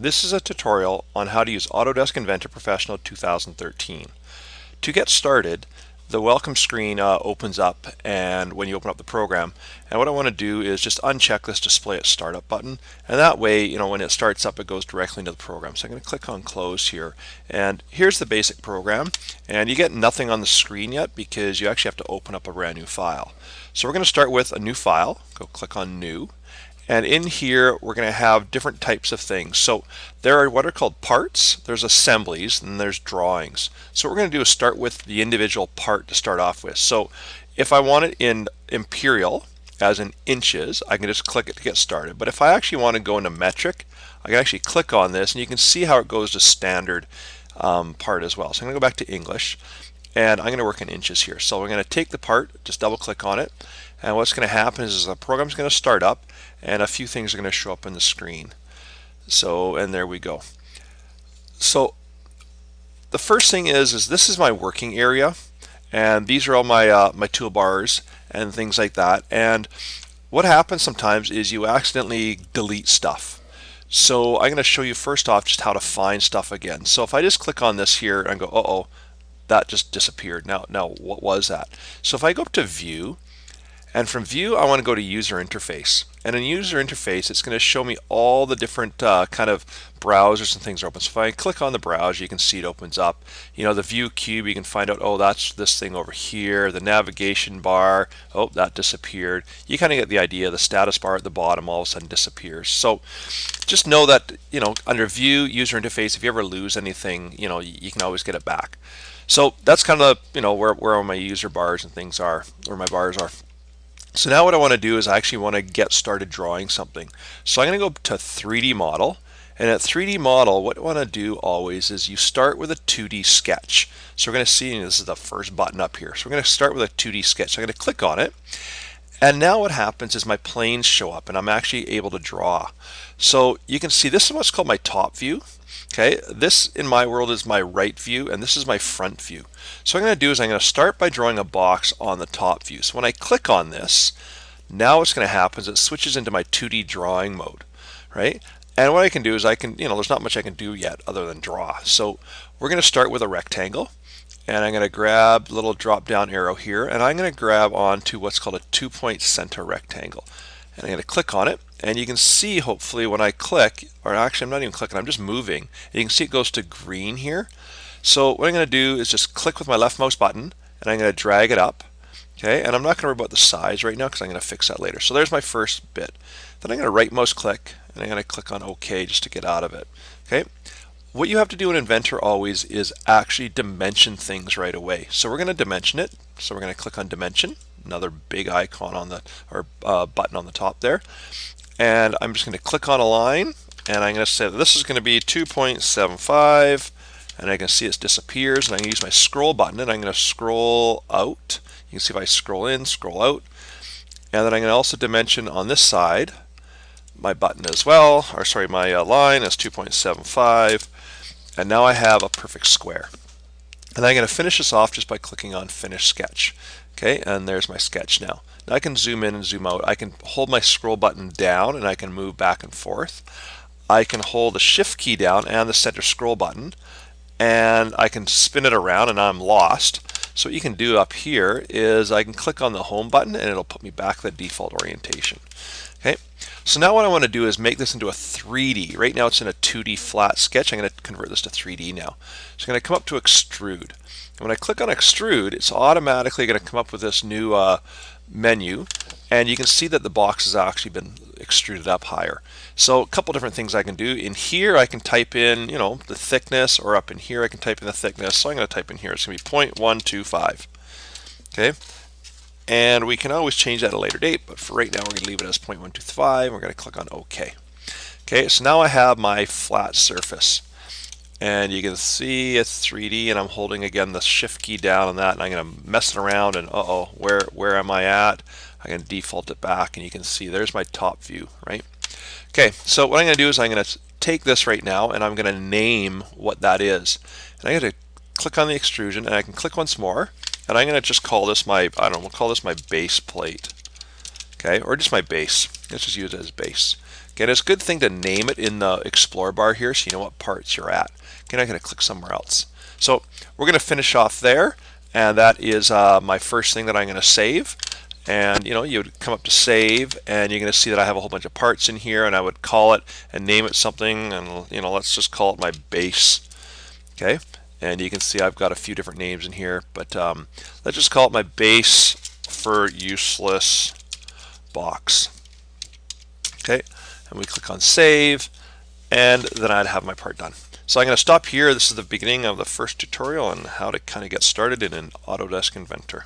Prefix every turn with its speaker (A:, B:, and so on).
A: This is a tutorial on how to use Autodesk Inventor Professional 2013. To get started, the welcome screen opens up and when you open up the program, and what I want to do is just uncheck this display at startup button, and that way when it starts up it goes directly into the program. So I'm going to click on close here, and here's the basic program, and you get nothing on the screen yet because you actually have to open up a brand new file. So we're going to start with a new file. Go click on new. And in here, we're going to have different types of things. So there are what are called parts, there's assemblies, and there's drawings. So what we're going to do is start with the individual part to start off with. So if I want it in imperial, as in inches, I can just click it to get started. But if I actually want to go into metric, I can actually click on this, and you can see how it goes to standard part as well. So I'm going to go back to English, and I'm going to work in inches here. So we're going to take the part, just double click on it, and what's going to happen is the program's going to start up, and a few things are going to show up on the screen. So, and there we go. So the first thing is this is my working area, and these are all my my toolbars and things like that. And what happens sometimes is you accidentally delete stuff. So I'm going to show you first off just how to find stuff again. So if I just click on this here and go, uh-oh, that just disappeared. Now what was that? So if I go up to view, and from view I want to go to user interface, and in user interface it's going to show me all the different kind of browsers and things are open. So if I click on the browser, you can see it opens up. The view cube, you can find out, oh, that's this thing over here. The navigation bar, oh, that disappeared. You kind of get the idea. The status bar at the bottom all of a sudden disappears. So just know that under view, user interface, if you ever lose anything, you can always get it back. So that's kind of where all my user bars and things are, where my bars are. So now what I want to do is I actually want to get started drawing something. So I'm going to go to 3D model, and at 3D model what I want to do always is you start with a 2D sketch. So we're going to see, this is the first button up here. So we're going to start with a 2D sketch. So I'm going to click on it, and now what happens is my planes show up and I'm actually able to draw. So you can see this is what's called my top view. Okay, this in my world is my right view, and this is my front view. So what I'm going to do is I'm going to start by drawing a box on the top view. So when I click on this, now what's going to happen is it switches into my 2D drawing mode, right? And what I can do is I can, there's not much I can do yet other than draw. So we're going to start with a rectangle, and I'm going to grab the little drop down arrow here, and I'm going to grab onto what's called a 2-point center rectangle. And I'm going to click on it, and you can see hopefully when I click, or actually I'm not even clicking, I'm just moving. You can see it goes to green here. So what I'm going to do is just click with my left mouse button, and I'm going to drag it up. Okay, and I'm not going to worry about the size right now because I'm going to fix that later. So there's my first bit. Then I'm going to right mouse click, and I'm going to click on OK just to get out of it. Okay. What you have to do in Inventor always is actually dimension things right away. So we're going to dimension it. So we're going to click on dimension, another big icon on the, or button on the top there. And I'm just going to click on a line, and I'm going to say that this is going to be 2.75, and I can see it disappears, and I'm going to use my scroll button, and I'm going to scroll out. You can see if I scroll in, scroll out, and then I'm going to also dimension on this side my button as well, or sorry, my line is 2.75, and now I have a perfect square. And I'm going to finish this off just by clicking on Finish Sketch. Okay, and there's my sketch now. Now I can zoom in and zoom out. I can hold my scroll button down and I can move back and forth. I can hold the Shift key down and the center scroll button, and I can spin it around, and I'm lost. So what you can do up here is I can click on the Home button and it'll put me back to the default orientation. Okay, so now what I want to do is make this into a 3D. Right now it's in a 2D flat sketch. I'm going to convert this to 3D now. So I'm going to come up to Extrude. And when I click on Extrude, it's automatically going to come up with this new menu, and you can see that the box has actually been extruded up higher. So a couple different things I can do. In here I can type in, the thickness, or up in here I can type in the thickness. So I'm going to type in here, it's going to be 0.125. Okay. And we can always change that at a later date, but for right now we're going to leave it as 0.125. We're going to click on OK. Okay, so now I have my flat surface. And you can see it's 3D, and I'm holding again the Shift key down on that, and I'm going to mess it around, and uh-oh, where am I at? I can default it back, and you can see there's my top view, right? Okay, so what I'm going to do is I'm going to take this right now, and I'm going to name what that is. And I'm going to click on the extrusion, and I can click once more, and I'm going to just call this my, I don't know, we'll call this my base plate. Okay, or just my base. Let's just use it as base. Again, it's a good thing to name it in the Explore bar here so you know what parts you're at. Again, I'm going to click somewhere else. So we're going to finish off there, and that is my first thing that I'm going to save. And you would come up to save, and you're going to see that I have a whole bunch of parts in here, and I would call it and name it something, and let's just call it my base. Okay, and you can see I've got a few different names in here, but let's just call it my base for useless box. Okay, and we click on save, and then I'd have my part done. So I'm going to stop here. This is the beginning of the first tutorial on how to kind of get started in an Autodesk Inventor.